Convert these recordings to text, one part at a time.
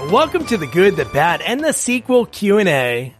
Welcome to the Good, the Bad, and the Sequel Q&A.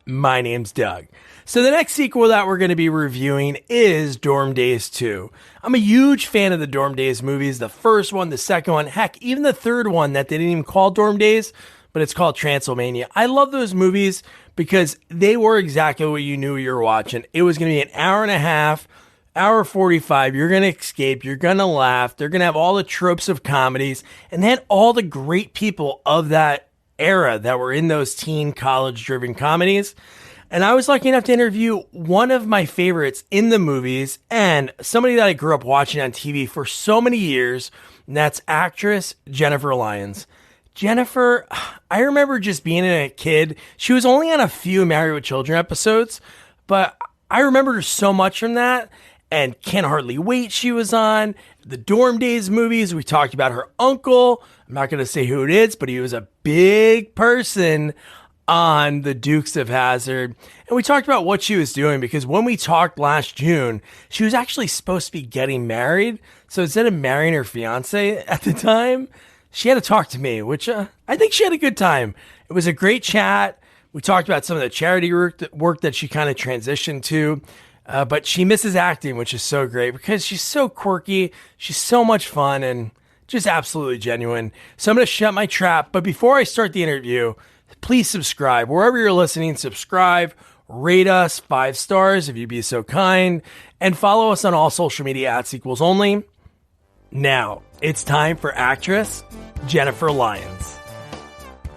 My name's Doug. So the next sequel that we're going to be reviewing is Dorm Daze 2. I'm a huge fan of the Dorm Daze movies, the first one, the second one, heck, even the third one that they didn't even call Dorm Daze, but it's called Transylvania. I love those movies because they were exactly what you knew you were watching. It was going to be an hour and a half, hour 45, you're going to escape, you're going to laugh, they're going to have all the tropes of comedies, and then all the great people of that era that were in those teen college-driven comedies. And I was lucky enough to interview one of my favorites in the movies and somebody that I grew up watching on TV for so many years, and that's actress Jennifer Lyons. Jennifer, I remember just being a kid. She was only on a few Married with Children episodes, but I remember her so much from that. And Can't Hardly Wait she was on. The Dorm Daze movies, we talked about her uncle. I'm not going to say who it is, but he was a big person on the Dukes of Hazzard. And we talked about what she was doing because when we talked last June, she was actually supposed to be getting married. So instead of marrying her fiance at the time, she had to talk to me, which I think she had a good time. It was a great chat. We talked about some of the charity work that she kind of transitioned to. But she misses acting, which is so great because she's so quirky. She's so much fun and just absolutely genuine. So I'm going to shut my trap. But before I start the interview, please subscribe. Wherever you're listening, subscribe, rate us 5 stars if you'd be so kind, and follow us on all social media at Sequels Only. Now, it's time for actress Jennifer Lyons.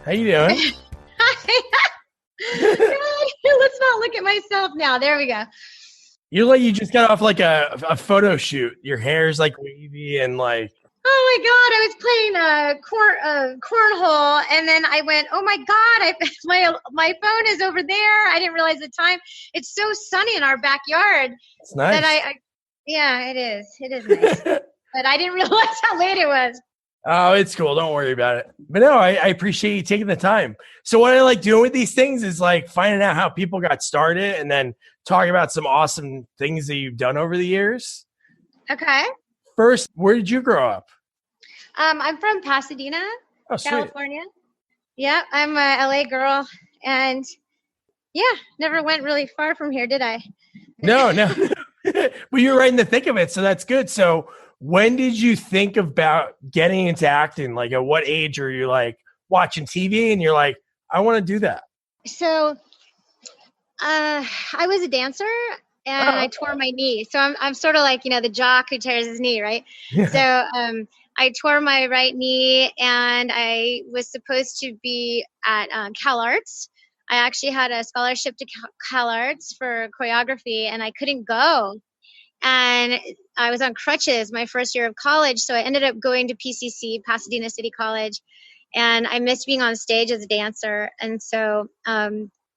How you doing? Let's not look at myself now. There we go. You like you just got off like a photo shoot. Your hair's like wavy and like. Oh my God! I was playing cornhole, and then I went, "Oh my God! My phone is over there. I didn't realize the time. It's so sunny in our backyard." It's nice. That yeah, it is. It is nice, but I didn't realize how late it was. Oh, it's cool. Don't worry about it. But no, I appreciate you taking the time. So what I like doing with these things is like finding out how people got started and then talking about some awesome things that you've done over the years. Okay. First, where did you grow up? I'm from Pasadena, California. Yeah, I'm a LA girl. And yeah, never went really far from here, did I? No. But you're right in the thick of it. So that's good. So when did you think about getting into acting? Like at what age are you like watching TV and you're like, I want to do that? So I was a dancer and I tore my knee. So I'm sort of like, the jock who tears his knee, right? Yeah. So I tore my right knee and I was supposed to be at Cal Arts. I actually had a scholarship to Cal Arts for choreography and I couldn't go. And I was on crutches my first year of college. So I ended up going to PCC, Pasadena City College. And I missed being on stage as a dancer. And so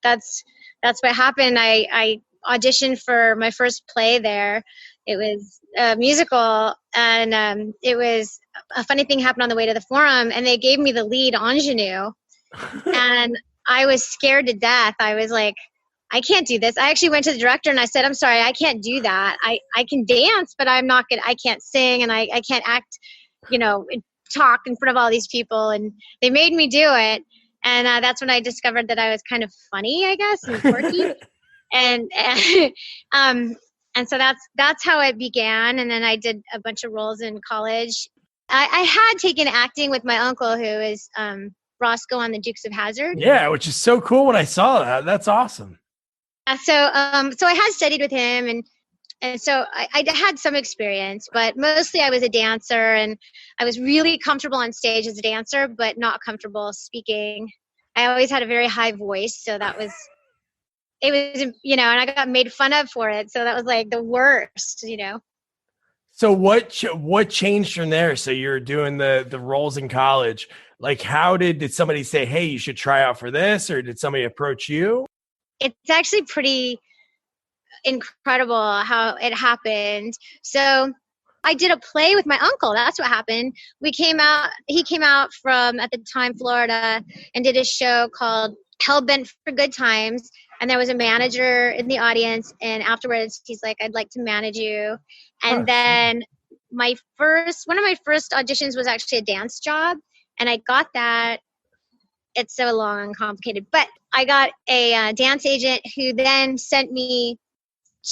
that's what happened. I auditioned for my first play there. It was a musical. And it was a funny thing happened on the way to the forum. And they gave me the lead ingenue. And I was scared to death. I was like, I can't do this. I actually went to the director and I said, I'm sorry, I can't do that. I can dance, but I can't sing and I can't act, talk in front of all these people. And they made me do it. And that's when I discovered that I was kind of funny, I guess, and quirky. and so that's how it began. And then I did a bunch of roles in college. I had taken acting with my uncle who is Roscoe on the Dukes of Hazzard. Yeah, which is so cool when I saw that. That's awesome. So I had studied with him and so I had some experience, but mostly I was a dancer and I was really comfortable on stage as a dancer, but not comfortable speaking. I always had a very high voice. So it was, and I got made fun of for it. So that was like the worst, So what changed from there? So you're doing the roles in college. Like how did somebody say, hey, you should try out for this? Or did somebody approach you? It's actually pretty incredible how it happened. So I did a play with my uncle. That's what happened. He came out from, at the time, Florida and did a show called Hellbent for Good Times. And there was a manager in the audience. And afterwards, he's like, I'd like to manage you. And then one of my first auditions was actually a dance job. And I got that. it's so long and complicated. But I got a dance agent who then sent me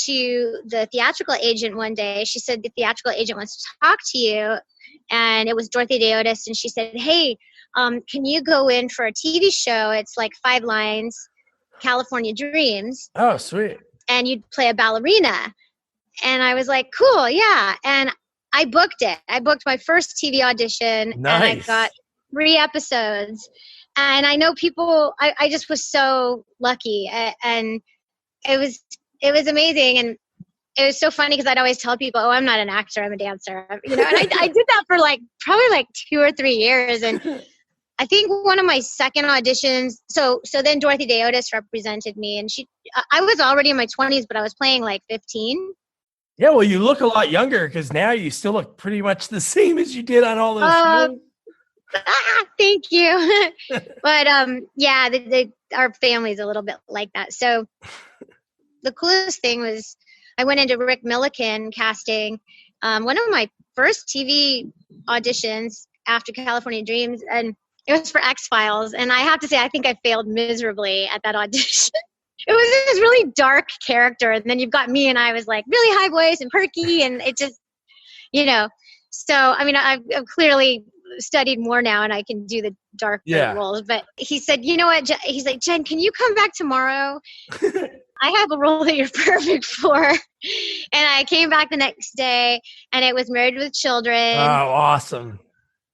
to the theatrical agent one day. She said, the theatrical agent wants to talk to you. And it was Dorothy Day-Otis. And she said, hey, can you go in for a TV show? It's like 5 lines, California Dreams. Oh, sweet. And you'd play a ballerina. And I was like, cool, yeah. And I booked it. I booked my first TV audition. Nice. And I got 3 episodes. And I know people, I just was so lucky. And it was amazing. And it was so funny because I'd always tell people, oh, I'm not an actor, I'm a dancer. You know, and I did that for probably 2 or 3 years. And I think one of my second auditions, so then Dorothy Day-Otis represented me, and I was already in my 20s, but I was playing 15. Yeah, well, you look a lot younger because now you still look pretty much the same as you did on all those shows. Thank you. But yeah, our family's a little bit like that. So the coolest thing was I went into Rick Milliken casting. One of my first TV auditions after California Dreams, and it was for X-Files. And I have to say, I think I failed miserably at that audition. It was this really dark character. And then you've got me, and I was really high voice and perky, and it just, So, I mean, I've clearly studied more now, and I can do the dark roles. But he said, you know what? He's like, Jen, can you come back tomorrow? I have a role that you're perfect for. And I came back the next day, and it was Married with Children. Oh, awesome.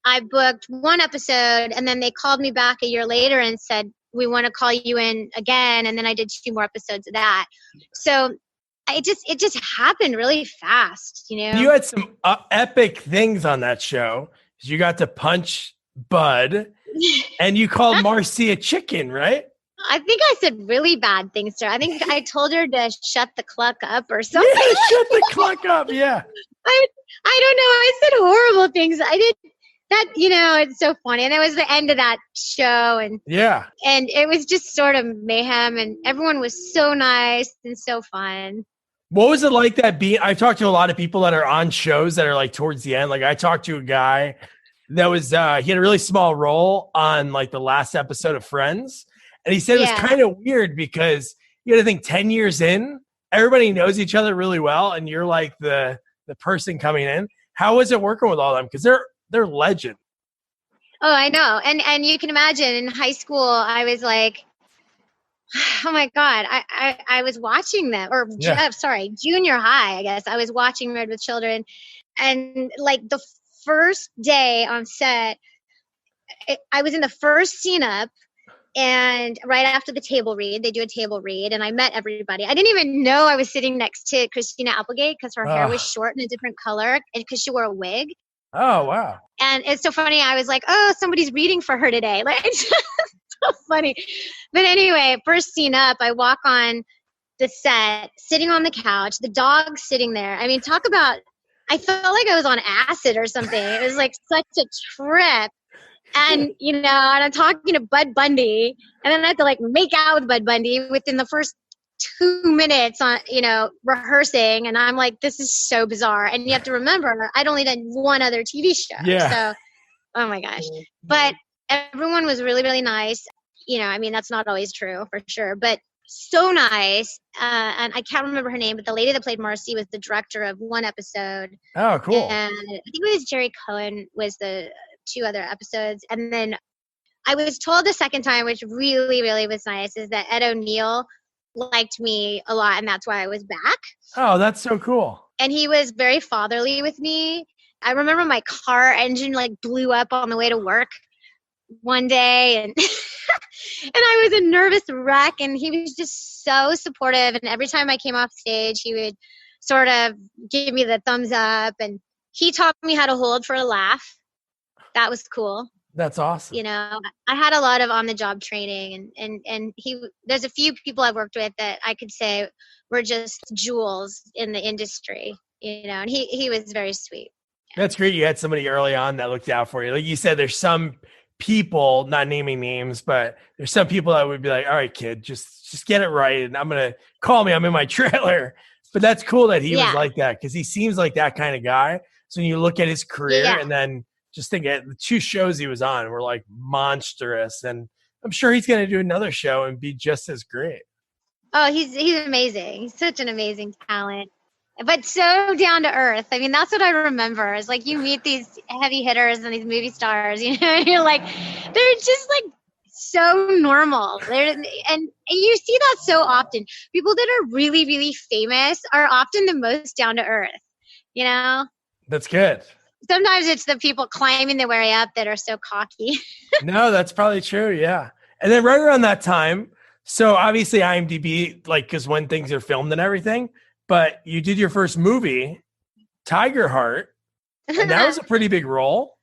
I booked 1 episode, and then they called me back a year later and said, we want to call you in again. And then I did 2 more episodes of that. So it just happened really fast, You had some epic things on that show. You got to punch Bud, and you called Marcy a chicken, right? I think I said really bad things to her. I think I told her to shut the cluck up or something. Yeah, shut the cluck up, yeah. I don't know. I said horrible things. I did that, it's so funny. And that was the end of that show. And it was just sort of mayhem, and everyone was so nice and so fun. What was it like that being? I've talked to a lot of people that are on shows that are towards the end. I talked to a guy that was, he had a really small role on the last episode of Friends. And he said it was kind of weird because you got to think 10 years in, everybody knows each other really well. And you're the person coming in. How was it working with all of them? Because they're legend. Oh, I know. And you can imagine in high school, I was like, oh my God, I was watching them, or junior high, I guess. I was watching Married with Children. And the first day on set, I was in the first scene up, and right after the table read, they do a table read, and I met everybody. I didn't even know I was sitting next to Christina Applegate because her hair was short and a different color, and because she wore a wig. Oh, wow. And it's so funny. I was like, oh, somebody's reading for her today. It's so funny. But anyway, first scene up, I walk on the set, sitting on the couch, the dog's sitting there. I mean, talk about, I felt like I was on acid or something. It was such a trip. And, and I'm talking to Bud Bundy, and then I have to make out with Bud Bundy within the first 2 minutes on, rehearsing. And I'm like, this is so bizarre. And you have to remember, I'd only done 1 other TV show. Yeah. So, oh my gosh. But everyone was really, really nice. I mean, that's not always true for sure, but so nice. And I can't remember her name, but the lady that played Marcy was the director of 1 episode. Oh, cool. And I think it was Jerry Cohen was the 2 other episodes. And then I was told the second time, which really, really was nice, is that Ed O'Neill liked me a lot, and that's why I was back. Oh, that's so cool. And he was very fatherly with me. I remember my car engine blew up on the way to work one day, and and I was a nervous wreck, and he was just so supportive. And every time I came off stage, he would sort of give me the thumbs up, and he taught me how to hold for a laugh. That was cool. That's awesome. I had a lot of on-the-job training, and there's a few people I've worked with that I could say were just jewels in the industry, and he was very sweet. Yeah. That's great. You had somebody early on that looked out for you. Like you said, there's some people, not naming names, but there's some people that would be like, all right, kid, just get it right. And I'm going to call me. I'm in my trailer. But that's cool that he was like that, because he seems like that kind of guy. So when you look at his career and then just think at the 2 shows he was on were monstrous. And I'm sure he's going to do another show and be just as great. Oh, he's amazing. He's such an amazing talent, but so down to earth. I mean, that's what I remember. Is like you meet these heavy hitters and these movie stars, and you're like, they're just like so normal. And you see that so often. People that are really, really famous are often the most down to earth. That's good. Sometimes it's the people climbing their way up that are so cocky. No, that's probably true. Yeah. And then right around that time, so obviously IMDb, like, because when things are filmed and everything, but you did your first movie, Tiger Heart, and that was a pretty big role.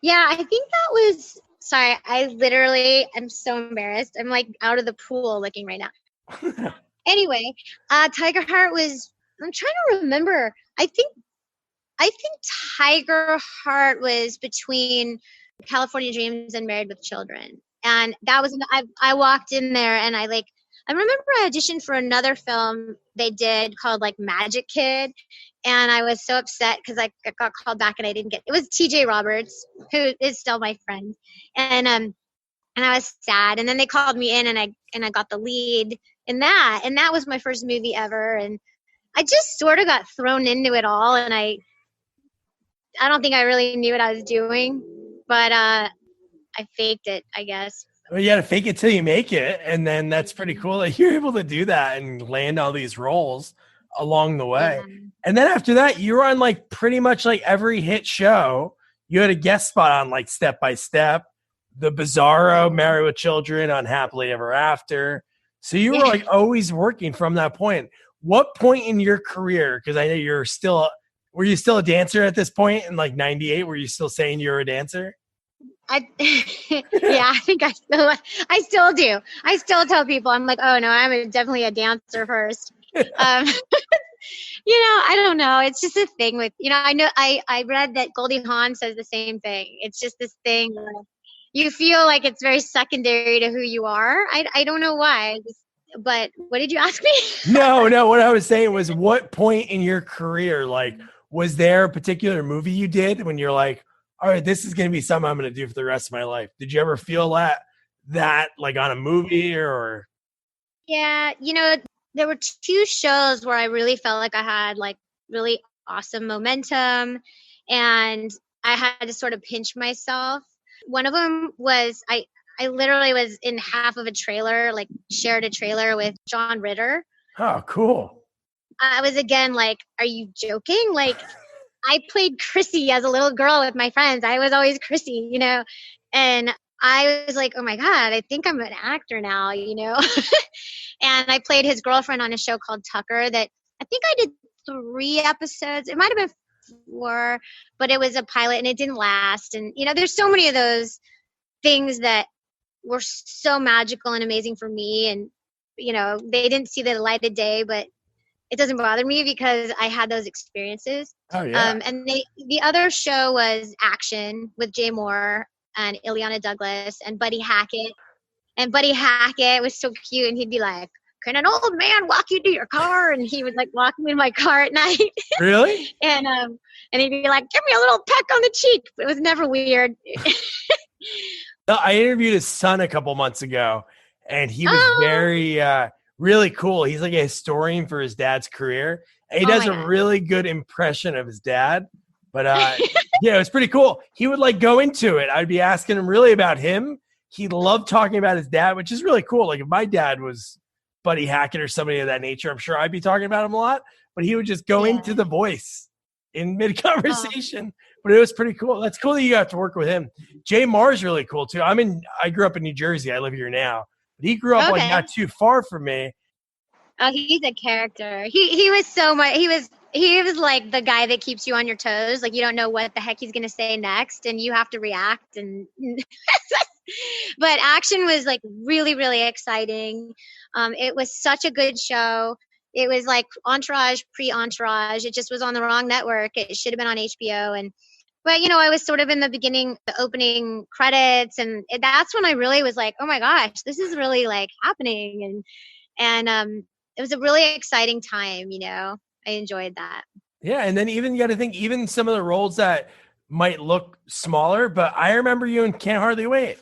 Yeah, I think that was, sorry, I literally am so embarrassed. I'm like out of the pool looking right now. Anyway, Tiger Heart was, I'm trying to remember. I think Tiger Heart was between California Dreams and Married with Children. And that was, I walked in there and I remember I auditioned for another film they did called like Magic Kid. And I was so upset because I got called back and I didn't get, it was TJ Roberts, who is still my friend. And I was sad. And then they called me in and I got the lead in that. And that was my first movie ever. And I just sort of got thrown into it all. And I don't think I really knew what I was doing, but I faked it, I guess. Well, you got to fake it till you make it. And then that's pretty cool that you're able to do that and land all these roles along the way. Yeah. And then after that, you were on like pretty much like every hit show. You had a guest spot on like Step by Step, The Bizarro, Married with Children, on Happily Ever After. So you were like always working from that point. What point in your career, because I know were you still a dancer at this point in like 98? Were you still saying you were a dancer? Yeah, I think I still do. I still tell people, I'm like, oh no, I'm definitely a dancer first. I don't know. It's just a thing with, I know I read that Goldie Hawn says the same thing. It's just this thing where you feel like it's very secondary to who you are. I don't know why. But what did you ask me? No. What I was saying was, what point in your career, like, was there a particular movie you did when you're like, all right, this is going to be something I'm going to do for the rest of my life? Did you ever feel that like on a movie or? Yeah. There were two shows where I really felt like I had like really awesome momentum and I had to sort of pinch myself. One of them was I literally was in half of a trailer, like shared a trailer with John Ritter. Oh, cool. I was again like, are you joking? Like I played Chrissy as a little girl with my friends. I was always Chrissy, and I was like, oh my God, I think I'm an actor now, And I played his girlfriend on a show called Tucker that I think I did 3 episodes. It might have been 4, but it was a pilot and it didn't last. And, there's so many of those things that were so magical and amazing for me. And, they didn't see the light of day, but it doesn't bother me because I had those experiences. Oh, yeah. And the other show was Action with Jay Moore and Ileana Douglas and Buddy Hackett. And Buddy Hackett was so cute, and he'd be like, can an old man walk you to your car? And he would like walk me in my car at night. Really? And he'd be like, give me a little peck on the cheek. It was never weird. I interviewed his son a couple months ago, and he was very, really cool. He's like a historian for his dad's career. And he does a really good impression of his dad. But yeah, it was pretty cool. He would like go into it. I'd be asking him really about him. He loved talking about his dad, which is really cool. Like if my dad was Buddy Hackett or somebody of that nature, I'm sure I'd be talking about him a lot. But he would just go into the voice in mid-conversation. But it was pretty cool. That's cool that you got to work with him. Jay Marr's really cool too. I grew up in New Jersey. I live here now. But he grew up like not too far from me. Oh, he's a character. He was so much. He was like the guy that keeps you on your toes. Like you don't know what the heck he's gonna say next, and you have to react. And but Action was like really, really exciting. It was such a good show. It was like Entourage, pre-Entourage. It just was on the wrong network. It should have been on HBO. But I was sort of in the beginning, the opening credits, and that's when I really was like, oh my gosh, this is really like happening. And it was a really exciting time. I enjoyed that. Yeah, and then even you got to think, even some of the roles that might look smaller, but I remember you in Can't Hardly Wait.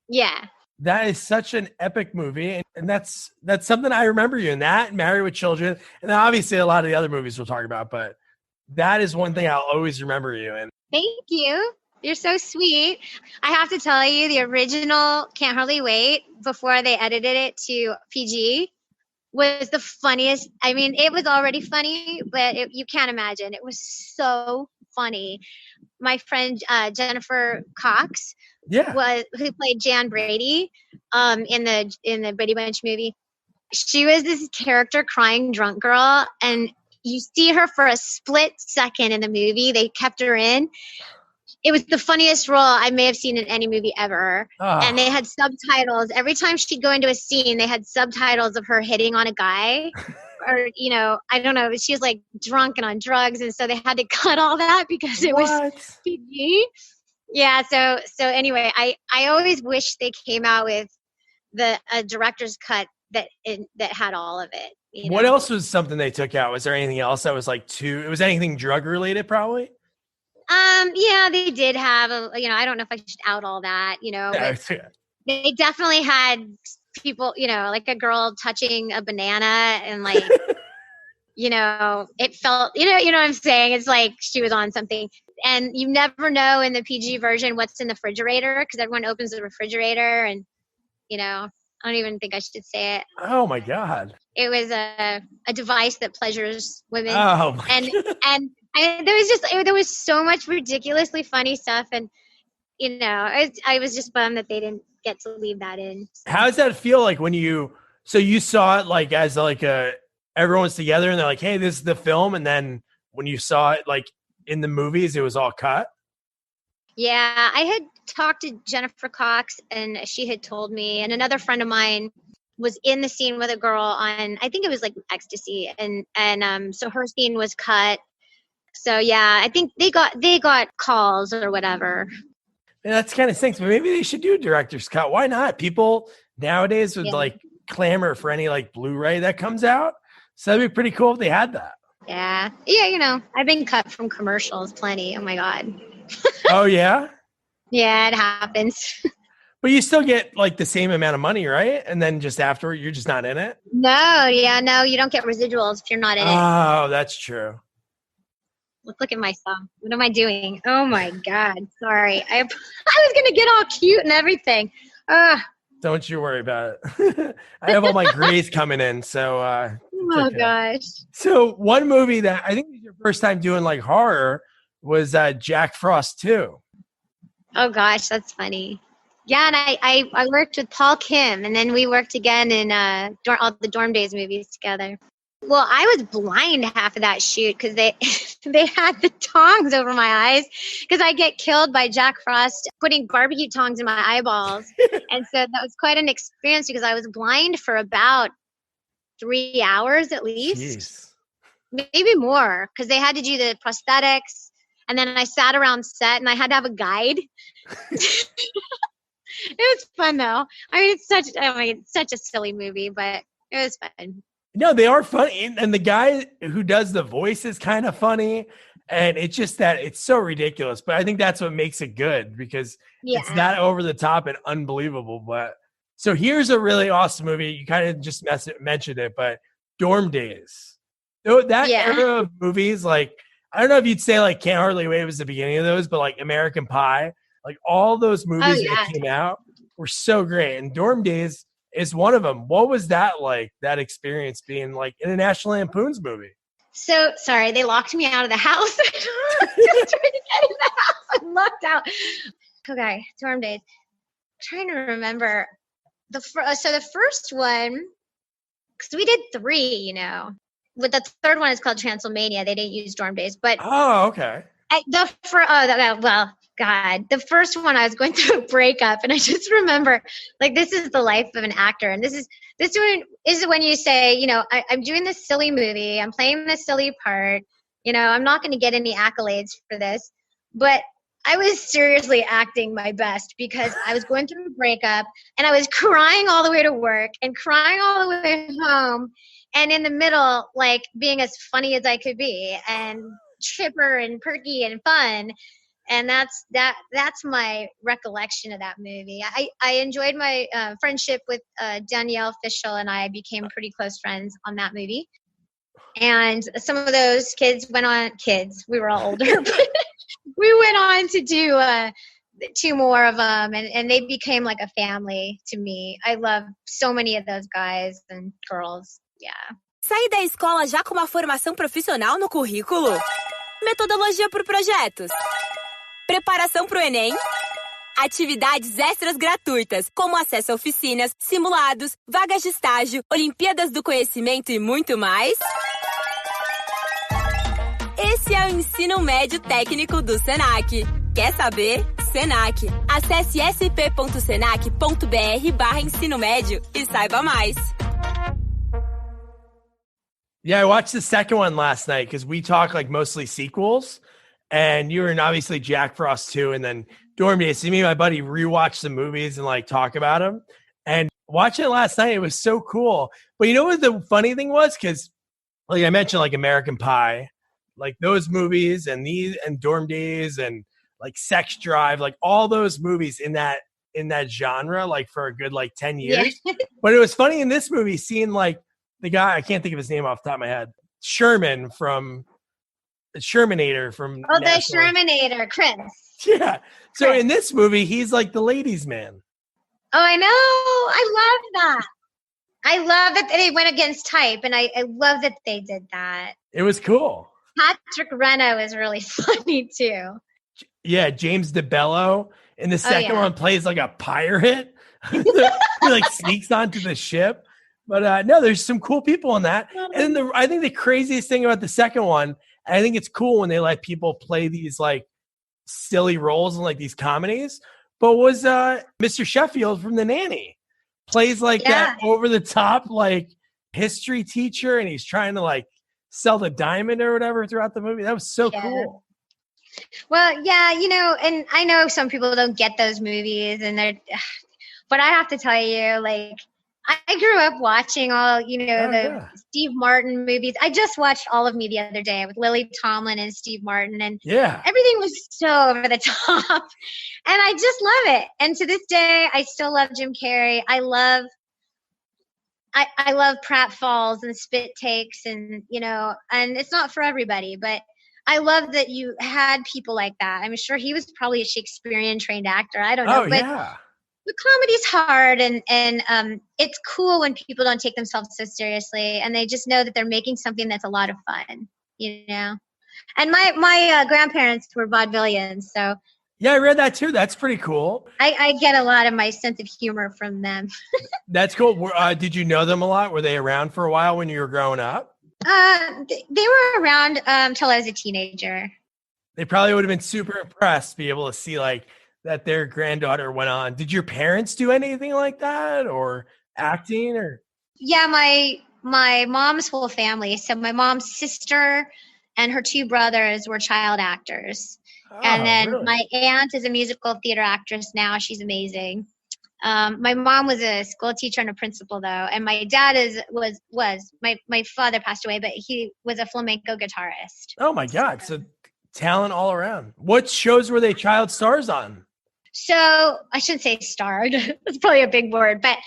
Yeah. That is such an epic movie, and that's something I remember you in that, Married with Children, and then obviously a lot of the other movies we'll talk about. But that is one thing I'll always remember you in. Thank you. You're so sweet. I have to tell you, the original Can't Hardly Wait, before they edited it to PG, was the funniest. I mean, it was already funny, but you can't imagine. It was so funny. My friend Jennifer Cox who played Jan Brady in the Brady Bunch movie. She was this character crying drunk girl, and you see her for a split second in the movie. They kept her in. It was the funniest role I may have seen in any movie ever. And they had subtitles. Every time she'd go into a scene, they had subtitles of her hitting on a guy. Or, I don't know. She was like drunk and on drugs. And so they had to cut all that because it was PG. Yeah. So anyway, I always wish they came out with a director's cut that had all of it. What else was something they took out? Was there anything else that was it was anything drug related probably? Yeah, they did have I don't know if I should out all that, but they definitely had people, like a girl touching a banana and like, it felt, what I'm saying? It's like she was on something, and you never know in the PG version what's in the refrigerator, because everyone opens the refrigerator and, I don't even think I should say it. Oh my God. It was a device that pleasures women. Oh my God. And there was so much ridiculously funny stuff, and I was just bummed that they didn't get to leave that in. So. How does that feel like when you saw it like as like everyone's together and they're like, hey, this is the film, and then when you saw it like in the movies, it was all cut? Yeah, I had talked to Jennifer Cox, and she had told me, and another friend of mine was in the scene with a girl on, I think it was like ecstasy, and so her scene was cut. So yeah, I think they got calls or whatever. And that's kind of stinks, but maybe they should do a director's cut. Why not? People nowadays would like clamor for any like Blu-ray that comes out. So that'd be pretty cool if they had that. Yeah. Yeah, I've been cut from commercials plenty. Oh my God. Oh yeah? Yeah, it happens. But you still get like the same amount of money, right? And then just afterward, you're just not in it? No, you don't get residuals if you're not in it. Oh, that's true. Look at myself. What am I doing? Oh my God. Sorry. I was going to get all cute and everything. Don't you worry about it. I have all my grays coming in. So, oh gosh. So one movie that I think was your first time doing like horror was Jack Frost 2. Oh gosh. That's funny. Yeah. And I worked with Paul Kim, and then we worked again in all the Dorm Days movies together. Well, I was blind half of that shoot because they had the tongs over my eyes, because I get killed by Jack Frost putting barbecue tongs in my eyeballs. And so that was quite an experience, because I was blind for about 3 hours at least. Jeez. Maybe more, because they had to do the prosthetics. And then I sat around set and I had to have a guide. It was fun though. I mean, it's such a silly movie, but it was fun. No, they are funny. And the guy who does the voice is kind of funny. And it's just that it's so ridiculous. But I think that's what makes it good, because it's that over the top and unbelievable. But so here's a really awesome movie. You kind of just mentioned it, but Dorm Days. So that era of movies, like, I don't know if you'd say like Can't Hardly Wait was the beginning of those, but like American Pie, like all those movies that came out were so great. And Dorm Days is one of them. What was that like, that experience being like in a National Lampoon's movie? So sorry, they locked me out of the house. Just trying to get in the house and locked out. Okay, Dorm Days. I'm trying to remember the first one, because we did 3, But the third one is called Transylvania. They didn't use Dorm Days, but okay. The first one, I was going through a breakup, and I just remember, like, this is the life of an actor. And this one is when you say, I'm doing this silly movie. I'm playing this silly part. I'm not going to get any accolades for this. But I was seriously acting my best, because I was going through a breakup, and I was crying all the way to work and crying all the way home. And in the middle, like, being as funny as I could be and chipper and perky and fun. And that's my recollection of that movie. I enjoyed my friendship with Danielle Fishel, and I became pretty close friends on that movie. And some of those we were all older, but we went on to do 2 more of them, and they became like a family to me. I love so many of those guys and girls. Yeah. Saí da escola já com uma formação profissional no currículo? Metodologia por projetos. Preparação pro Enem. Atividades extras gratuitas, como acesso a oficinas, simulados, vagas de estágio, Olimpíadas do Conhecimento e muito mais. Esse é o Ensino Médio Técnico do Senac. Quer saber? Senac. Acesse sp.senac.br/ensino médio e saiba mais. Yeah, I watched the second one last night because we talk like mostly sequels, and you were in obviously Jack Frost 2, and then Dorm Days. So me and my buddy rewatch the movies and like talk about them. And watching it last night, it was so cool. But you know what the funny thing was? Because like I mentioned, like American Pie, like those movies and Dorm Days and like Sex Drive, like all those movies in that genre, like for a good like 10 years. Yeah. But it was funny in this movie seeing like the guy, I can't think of his name off the top of my head, Sherman from Shermanator from the Shermanator, Chris. Yeah. So in this movie, he's like the ladies' man. Oh, I know. I love that. I love that they went against type, and I love that they did that. It was cool. Patrick Reno is really funny too. Yeah, James DeBello in the second one plays like a pirate. He like sneaks onto the ship. But no, there's some cool people in that. And I think the craziest thing about the second one, I think it's cool when they let people play these like silly roles in like these comedies. But was Mr. Sheffield from The Nanny plays like that over the top like history teacher, and he's trying to like sell the diamond or whatever throughout the movie. That was so cool. Well, yeah, you know, and I know some people don't get those movies, but I have to tell you, like, I grew up watching all, you know, Steve Martin movies. I just watched All of Me the other day with Lily Tomlin and Steve Martin, and everything was so over the top, and I just love it. And to this day, I still love Jim Carrey. I love pratfalls and spit takes, and, you know, and it's not for everybody, but I love that you had people like that. I'm sure he was probably a Shakespearean trained actor. I don't know, but comedy's hard, and it's cool when people don't take themselves so seriously, and they just know that they're making something that's a lot of fun, you know. And my grandparents were vaudevillians, so yeah, I read that too. That's pretty cool. I get a lot of my sense of humor from them. That's cool. Did you know them a lot? Were they around for a while when you were growing up? They were around till I was a teenager. They probably would have been super impressed to be able to see like that their granddaughter went on. Did your parents do anything like that, or acting, or? Yeah, my mom's whole family. So my mom's sister and her 2 brothers were child actors. Oh, and then my aunt is a musical theater actress now. She's amazing. My mom was a school teacher and a principal, though, and my dad was my father passed away, but he was a flamenco guitarist. Oh my God! So talent all around. What shows were they child stars on? So I shouldn't say starred. That's probably a big word, but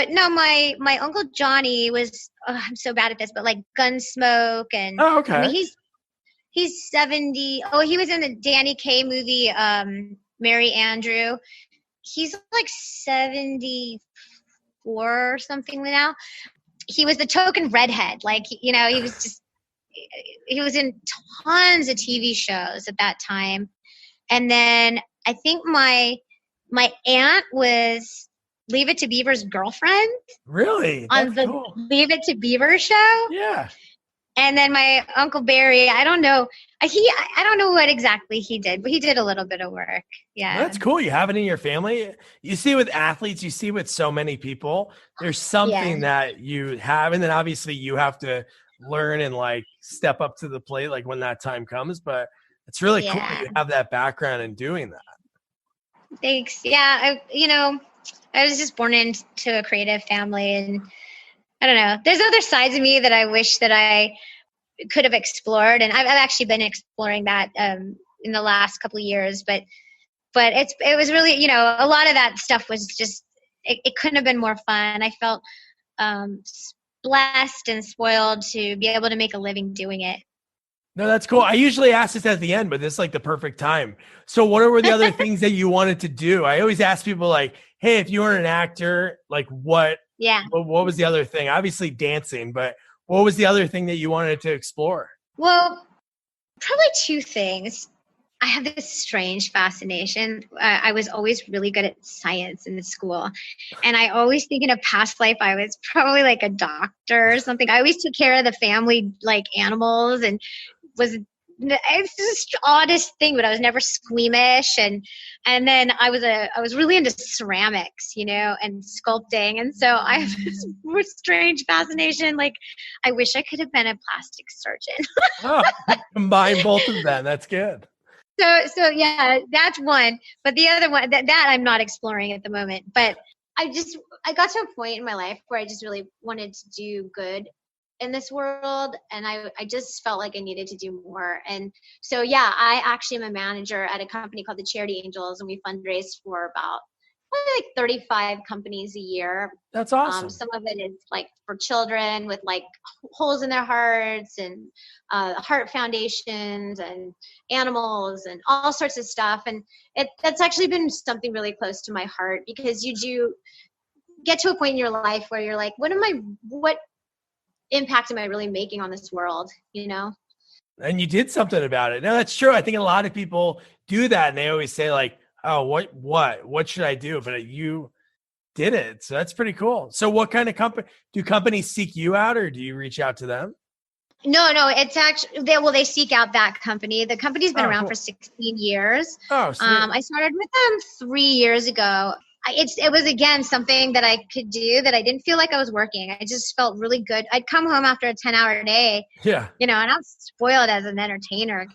no, my Uncle Johnny was. I'm so bad at this, but like Gunsmoke, and okay. I mean, he's 70. Oh, he was in the Danny Kaye movie, Mary Andrew. He's like 74 or something now. He was the token redhead. Like, you know, he was in tons of TV shows at that time. And then I think my aunt was Leave It to Beaver's girlfriend. Really? That's on the cool. Leave It to Beaver show. Yeah. And then my Uncle Barry, I don't know what exactly he did, but he did a little bit of work. Yeah. Well, that's cool. You have it in your family. You see with athletes, you see with so many people, there's something that you have. And then obviously you have to learn and like step up to the plate, like when that time comes. But it's really cool that you have that background in doing that. Thanks. Yeah. I was just born into a creative family, and I don't know. There's other sides of me that I wish that I could have explored, and I've actually been exploring that in the last couple of years, but it was really, you know, a lot of that stuff was just, it couldn't have been more fun. I felt blessed and spoiled to be able to make a living doing it. No, that's cool. I usually ask this at the end, but this is like the perfect time. So what were the other things that you wanted to do? I always ask people like, hey, if you were an actor, like what was the other thing? Obviously dancing, but what was the other thing that you wanted to explore? Well, probably two things. I have this strange fascination. I was always really good at science in school. And I always think in a past life, I was probably like a doctor or something. I always took care of the family, like animals, and it's just the oddest thing, but I was never squeamish. And then I was really into ceramics, you know, and sculpting. And so I have this strange fascination. Like, I wish I could have been a plastic surgeon. Oh, combine both of them. That's good. So yeah, that's one. But the other one that I'm not exploring at the moment. But I got to a point in my life where I just really wanted to do good in this world, and I just felt like I needed to do more. And so yeah, I actually am a manager at a company called the Charity Angels, and we fundraise for about like 35 companies a year. That's awesome. Some of it is like for children with like holes in their hearts, and heart foundations, and animals, and all sorts of stuff. And that's actually been something really close to my heart, because you do get to a point in your life where you're like, what impact am I really making on this world, you know? And you did something about it. No, that's true. I think a lot of people do that, and they always say like, oh, what should I do? But you did it. So that's pretty cool. So what kind of companies seek you out, or do you reach out to them? No, it's actually, they seek out that company. The company's been around for 16 years. Oh, sweet. I started with them 3 years ago. It was, again, something that I could do that I didn't feel like I was working. I just felt really good. I'd come home after a 10-hour day, you know, and I'm spoiled as an entertainer.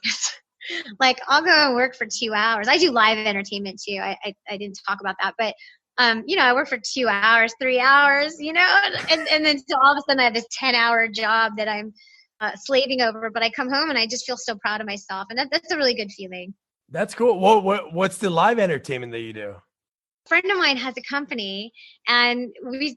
Like, I'll go and work for 2 hours. I do live entertainment too. I didn't talk about that, but you know, I work for 2 hours, 3 hours, you know, and then so all of a sudden I have this 10-hour job that I'm slaving over. But I come home and I just feel so proud of myself, and that's a really good feeling. That's cool. What's the live entertainment that you do? A friend of mine has a company, and we,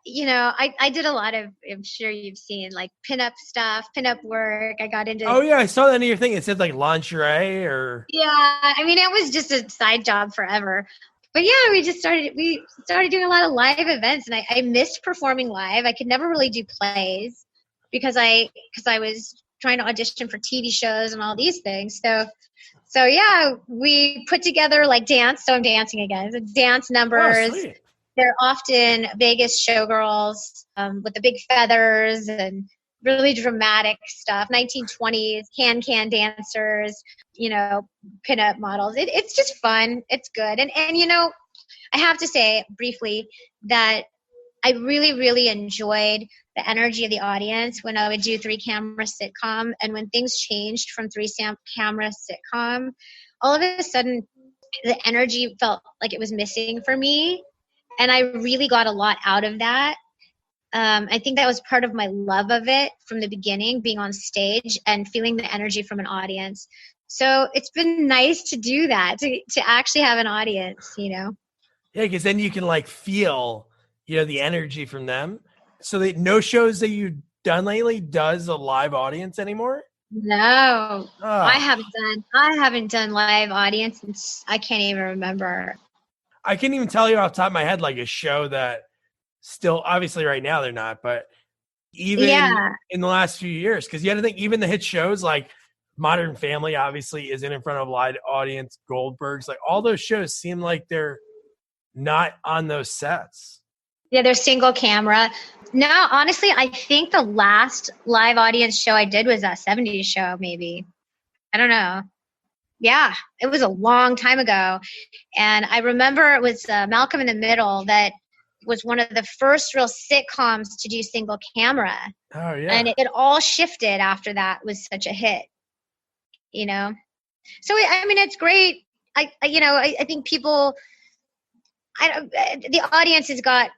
you know, I did a lot of, I'm sure you've seen, like pinup stuff, pinup work. I got into. Oh yeah, I saw that in your thing. It said like lingerie or. Yeah, I mean, it was just a side job forever. But yeah, we started doing a lot of live events, and I missed performing live. I could never really do plays because I was trying to audition for TV shows and all these things. So yeah, we put together like dance. So I'm dancing again. So dance numbers. Oh, they're often Vegas showgirls with the big feathers and really dramatic stuff. 1920s can dancers, you know, pinup models. It's just fun. It's good. And you know, I have to say briefly that I really, really enjoyed the energy of the audience when I would do 3-camera sitcom. And when things changed from 3-camera sitcom, all of a sudden the energy felt like it was missing for me. And I really got a lot out of that. I think that was part of my love of it from the beginning, being on stage and feeling the energy from an audience. So it's been nice to do that, to actually have an audience, you know? Yeah, because then you can like feel, you know, the energy from them. So no shows that you've done lately does a live audience anymore? No, I haven't done live audience since I can't even remember. I can't even tell you off the top of my head, like a show that still, obviously right now they're not, but even in the last few years, because you had to think even the hit shows like Modern Family obviously isn't in front of a live audience. Goldberg's, like all those shows seem like they're not on those sets. Yeah, they're single camera. No, honestly, I think the last live audience show I did was that 70s show, maybe. I don't know. Yeah, it was a long time ago. And I remember it was Malcolm in the Middle that was one of the first real sitcoms to do single camera. Oh, yeah. And it all shifted after that was such a hit, you know? So, I mean, it's great. I think people... the audience has got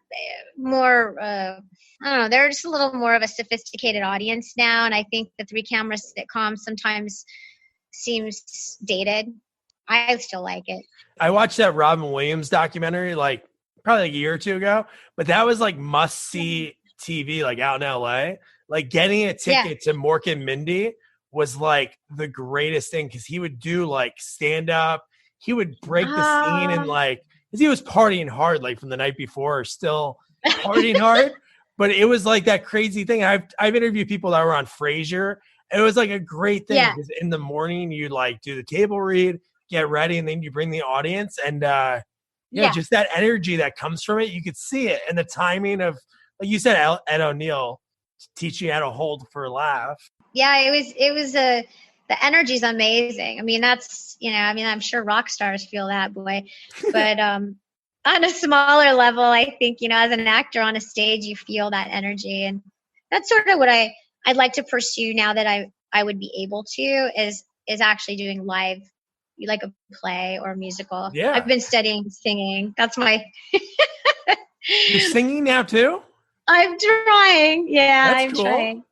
more, I don't know, they're just a little more of a sophisticated audience now. And I think the 3-camera sitcoms sometimes seems dated. I still like it. I watched that Robin Williams documentary like probably like a year or two ago, but that was like must see TV like out in LA. Like getting a ticket to Mork and Mindy was like the greatest thing because he would do like stand up. He would break the scene and like, because he was partying hard like from the night before, still partying hard. But it was like that crazy thing. I've interviewed people that were on Frasier. It was like a great thing because in the morning you like do the table read, get ready, and then you bring the audience and just that energy that comes from it. You could see it, and the timing of, like you said, Ed O'Neill teaching you how to hold for a laugh. Yeah, it was the energy's amazing. I mean, that's, I'm sure rock stars feel that way, but on a smaller level, I think, as an actor on a stage, you feel that energy, and that's sort of what I'd like to pursue now that I would be able to is actually doing live, like a play or a musical. Yeah. I've been studying singing. That's my. You're singing now too? I'm trying. Yeah, That's I'm cool. trying.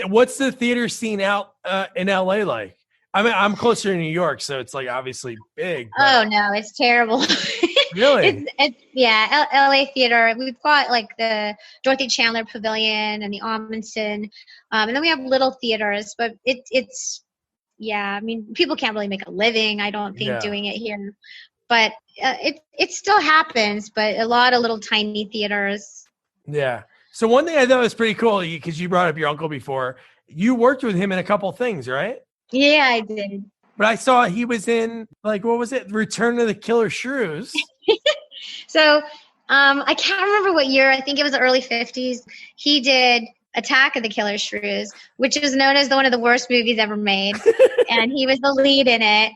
What's the theater scene out in LA like? I mean, I'm closer to New York, so it's like obviously big. But... Oh no, it's terrible. Really? LA theater. We've got like the Dorothy Chandler Pavilion and the Amundsen, and then we have little theaters. But it's I mean, people can't really make a living, I don't think, doing it here. But it still happens. But a lot of little tiny theaters. Yeah. So one thing I thought was pretty cool, because you brought up your uncle before, you worked with him in a couple things, right? Yeah, I did. But I saw he was in, like, what was it? Return of the Killer Shrews. So I can't remember what year. I think it was the early 50s. He did Attack of the Killer Shrews, which is known as one of the worst movies ever made. And he was the lead in it.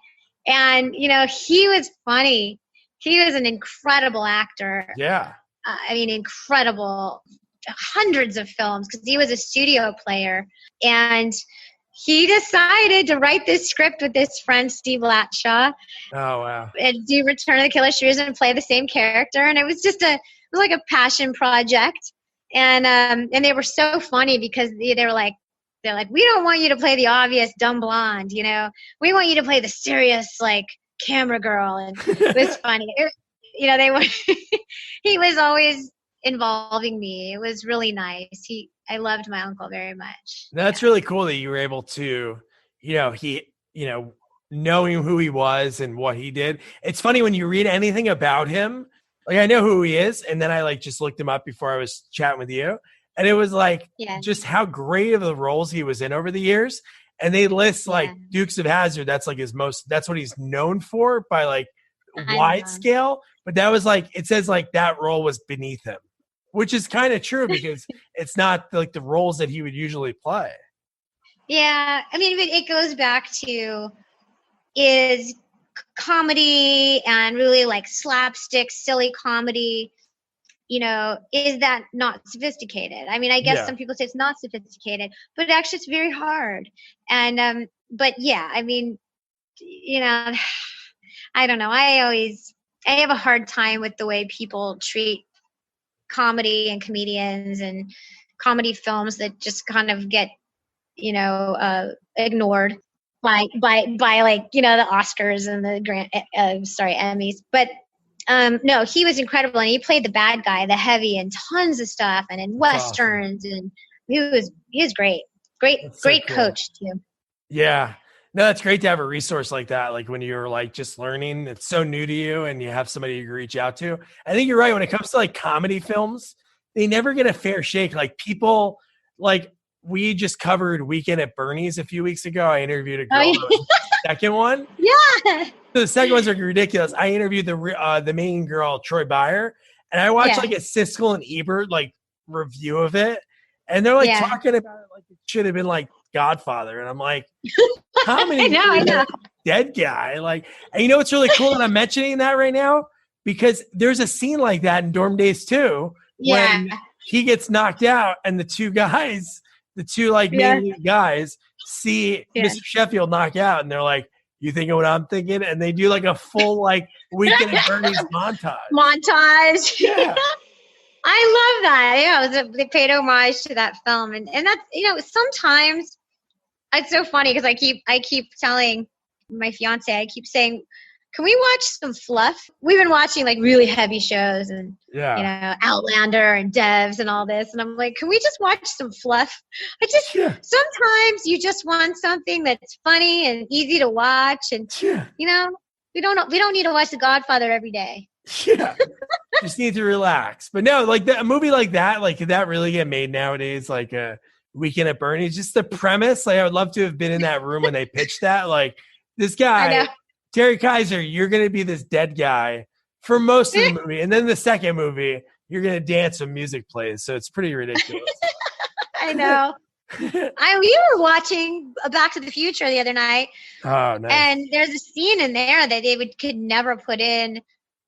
And, he was funny. He was an incredible actor. Yeah. I mean, incredible. Hundreds of films, because he was a studio player. And he decided to write this script with his friend Steve Latshaw. Oh, wow. And do Return of the Killer Shrews and play the same character. And it was just like a passion project. And they were so funny because they're like, we don't want you to play the obvious dumb blonde, we want you to play the serious, like, camera girl. And it was funny. They were, he was always involving me. It was really nice. I loved my uncle very much. That's really cool that you were able to, knowing who he was and what he did. It's funny when you read anything about him, like I know who he is. And then I like just looked him up before I was chatting with you. And it was like just how great of the roles he was in over the years. And they list like Dukes of Hazzard. That's like that's what he's known for by like wide scale. But that was like, it says like that role was beneath him, which is kind of true because it's not like the roles that he would usually play. Yeah. I mean, it goes back to is comedy and really like slapstick, silly comedy, is that not sophisticated? I mean, I guess some people say it's not sophisticated, but actually it's very hard. And, but yeah, I mean, I don't know. I have a hard time with the way people treat comedy and comedians and comedy films that just kind of get, ignored by like, the Oscars and the Emmys. But no, he was incredible, and he played the bad guy, the heavy, and tons of stuff, and in westerns, and he was great. Great coach too. Yeah. No, it's great to have a resource like that. Like when you're like just learning, it's so new to you and you have somebody you reach out to. I think you're right. When it comes to like comedy films, they never get a fair shake. Like people, like we just covered Weekend at Bernie's a few weeks ago. I interviewed a girl. The second one. Yeah. The second one's like ridiculous. I interviewed the main girl, Troy Byer, and I watched like a Siskel and Ebert like review of it. And they're like talking about it like it should have been like Godfather. And I'm like, comedy, I know. Dead guy. Like, and what's really cool that I'm mentioning that right now? Because there's a scene like that in Dorm Days 2 when he gets knocked out and the two like main guys see Mr. Sheffield knock out and they're like, you thinking what I'm thinking? And they do like a full like Weekend at Bernie's montage. Yeah. I love that. Yeah, they paid homage to that film, and that's sometimes it's so funny because I keep telling my fiance, I keep saying, can we watch some fluff? We've been watching like really heavy shows and, Outlander and Devs and all this. And I'm like, can we just watch some fluff? Sometimes you just want something that's funny and easy to watch. And, we don't need to watch The Godfather every day. Yeah. Just need to relax. But no, like a movie like that, like could that really get made nowadays? Like a Weekend at Bernie's, just the premise. Like I would love to have been in that room when they pitched that. Like this guy, Terry Kaiser, you're going to be this dead guy for most of the movie. And then the second movie, you're going to dance when music plays. So it's pretty ridiculous. I know. We were watching Back to the Future the other night. Oh, nice. And there's a scene in there that they could never put in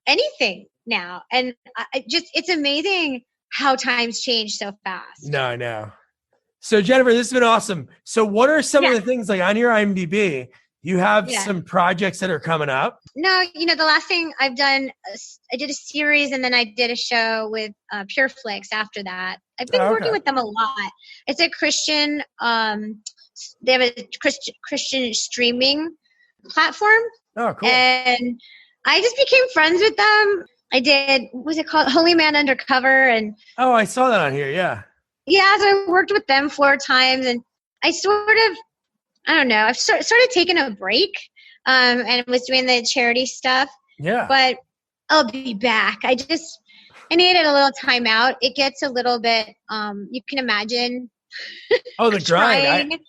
anything now. And it's amazing how times change so fast. No, I know. So Jennifer, this has been awesome. So what are some of the things like on your IMDb? You have some projects that are coming up? No, the last thing I've done, I did a series and then I did a show with PureFlix after that. I've been working with them a lot. It's a Christian, they have a Christian streaming platform. Oh, cool. And I just became friends with them. I did, what was it called? Holy Man Undercover. And I saw that on here, yeah. Yeah, so I worked with them 4 times and I sort of, I don't know. I've started taking a break and was doing the charity stuff. Yeah. But I'll be back. I needed a little time out. It gets a little bit, you can imagine. Oh, the grind.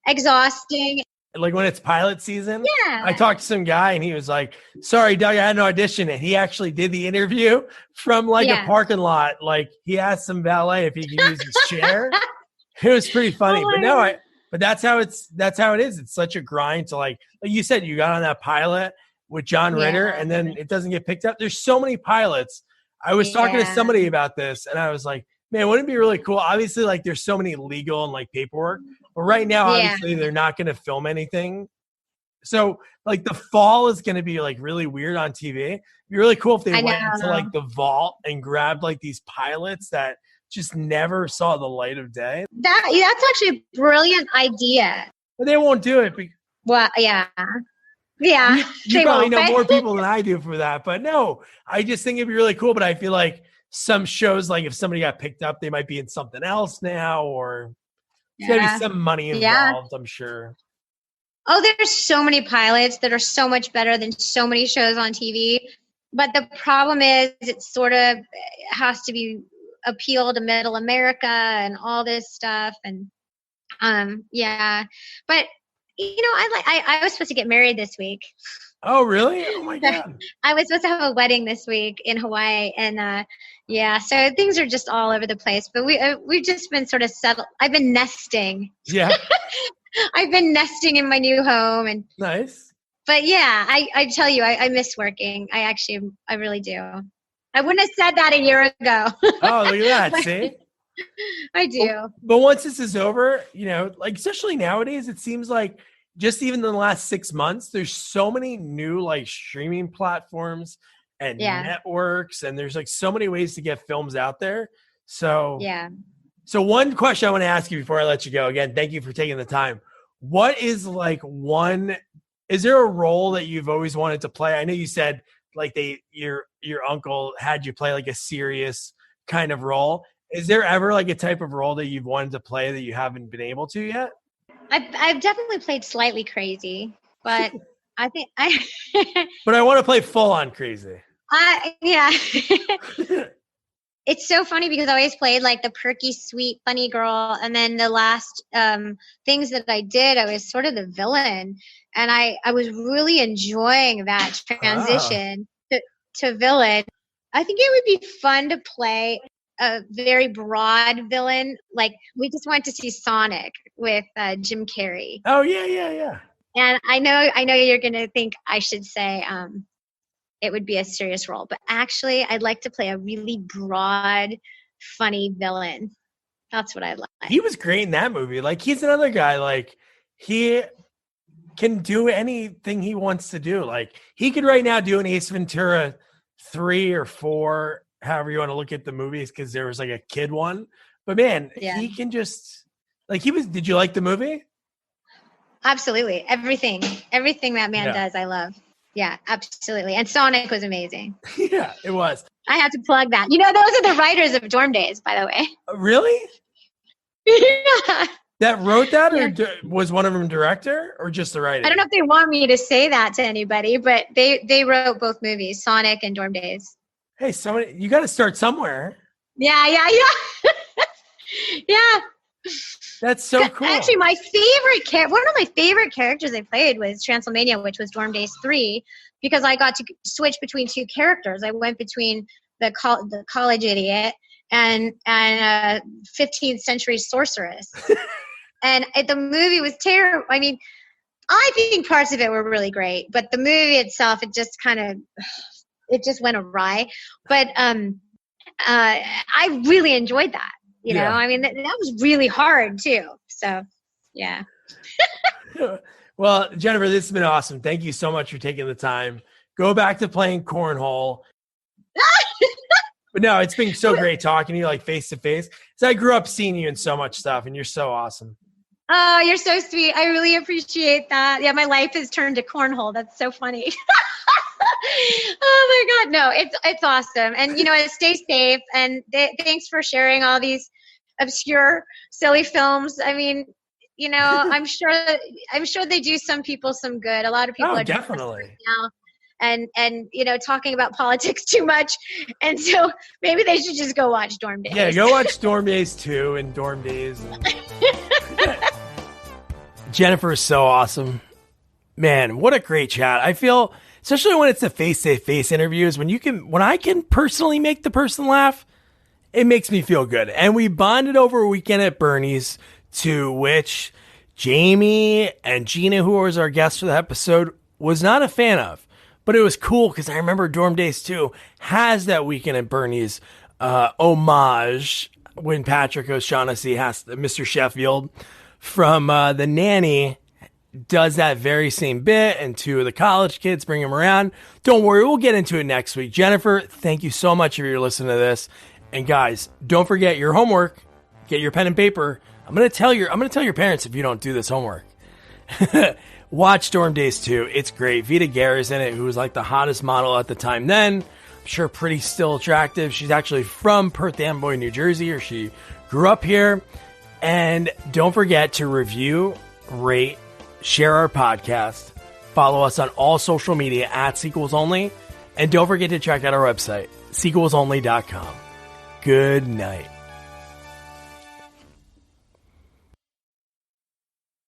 Exhausting. Like when it's pilot season. Yeah. I talked to some guy and he was like, sorry, Doug, I had an audition. And he actually did the interview from like a parking lot. Like he asked some valet if he could use his chair. It was pretty funny. But that's how it is. It's such a grind to like you said, you got on that pilot with John Ritter and then it doesn't get picked up. There's so many pilots. I was talking to somebody about this and I was like, man, wouldn't it be really cool? Obviously, like there's so many legal and like paperwork, but right now, obviously they're not going to film anything. So like the fall is going to be like really weird on TV. It'd be really cool if they went into like the vault and grabbed like these pilots that just never saw the light of day. That's actually a brilliant idea. But they won't do it. Well, yeah. Yeah. You probably know more people than I do for that. But no, I just think it'd be really cool. But I feel like some shows, like if somebody got picked up, they might be in something else now, or there's got to be some money involved, I'm sure. Oh, there's so many pilots that are so much better than so many shows on TV. But the problem is it sort of has to be appeal to middle America and all this stuff. And but I was supposed to get married this week. Oh, really? Oh my God. I was supposed to have a wedding this week in Hawaii. And so things are just all over the place. But we've just been sort of settled. I've been nesting. Yeah. I've been nesting in my new home. And nice. But yeah, I tell you, I miss working. I really do. I wouldn't have said that a year ago. Oh, look at that. See? I do. But once this is over, like especially nowadays, it seems like just even in the last 6 months, there's so many new like streaming platforms and networks, and there's like so many ways to get films out there. So So one question I want to ask you before I let you go, again, thank you for taking the time. What is like is there a role that you've always wanted to play? I know you said like your uncle had you play like a serious kind of role. Is there ever like a type of role that you've wanted to play that you haven't been able to yet? I've definitely played slightly crazy, but I think But I want to play full on crazy. It's so funny because I always played like the perky, sweet, funny girl, and then the last things that I did, I was sort of the villain, and I was really enjoying that transition to villain. I think it would be fun to play a very broad villain. Like we just went to see Sonic with Jim Carrey. Oh yeah. And I know you're gonna think I should say it would be a serious role, but actually I'd like to play a really broad, funny villain. That's what I'd like. He was great in that movie. Like he's another guy. Like he can do anything he wants to do. Like he could right now do an Ace Ventura 3 or 4. However you want to look at the movies, because there was like a kid one. But man, he can just like did you like the movie? Absolutely. Everything that man does, I love. Yeah, absolutely. And Sonic was amazing. Yeah, it was. I have to plug that. You know, those are the writers of Dorm Days, by the way. Really? Yeah. That wrote that, or was one of them director, or just the writer? I don't know if they want me to say that to anybody, but they wrote both movies, Sonic and Dorm Days. Hey, you got to start somewhere. Yeah. Yeah. That's so cool. Actually, one of my favorite characters I played was Transylvania, which was Dorm Days 3, because I got to switch between two characters. I went between the college idiot and 15th century sorceress. And the movie was terrible. I mean, I think parts of it were really great, but the movie itself, it just went awry. But I really enjoyed that. You know, I mean, that was really hard too. So, yeah. Well, Jennifer, this has been awesome. Thank you so much for taking the time. Go back to playing cornhole. But no, it's been so great talking to you, like face to face. So I grew up seeing you in so much stuff, and you're so awesome. Oh, you're so sweet. I really appreciate that. Yeah, my life has turned to cornhole. That's so funny. Oh my God. No, it's awesome. And, you know, stay safe. And thanks for sharing all these obscure, silly films. I mean, you know, I'm sure they do some people some good. A lot of people are definitely now and you know, talking about politics too much. And so maybe they should just go watch Dorm Days. Yeah, go watch Dorm Days 2 and Dorm Days. Jennifer is so awesome. Man, what a great chat. I feel, especially when it's the face-to-face interviews, when I can personally make the person laugh, it makes me feel good. And we bonded over a weekend at Bernie's, to which Jamie and Gina, who was our guest for the episode, was not a fan of. But it was cool because I remember Dorm Days 2 has that weekend at Bernie's homage when Patrick O'Shaughnessy has Mr. Sheffield from The Nanny does that very same bit, and two of the college kids bring him around. Don't worry, we'll get into it next week. Jennifer, thank you so much if you're listening to this. And guys, don't forget your homework. Get your pen and paper. I'm gonna tell your parents if you don't do this homework. Watch Dorm Days 2. It's great. Vita Guerra's in it, who was like the hottest model at the time then. I'm sure pretty still attractive. She's actually from Perth Amboy, New Jersey, or she grew up here. And don't forget to review, rate, share our podcast. Follow us on all social media at Sequels Only. And don't forget to check out our website, sequelsonly.com. Good night.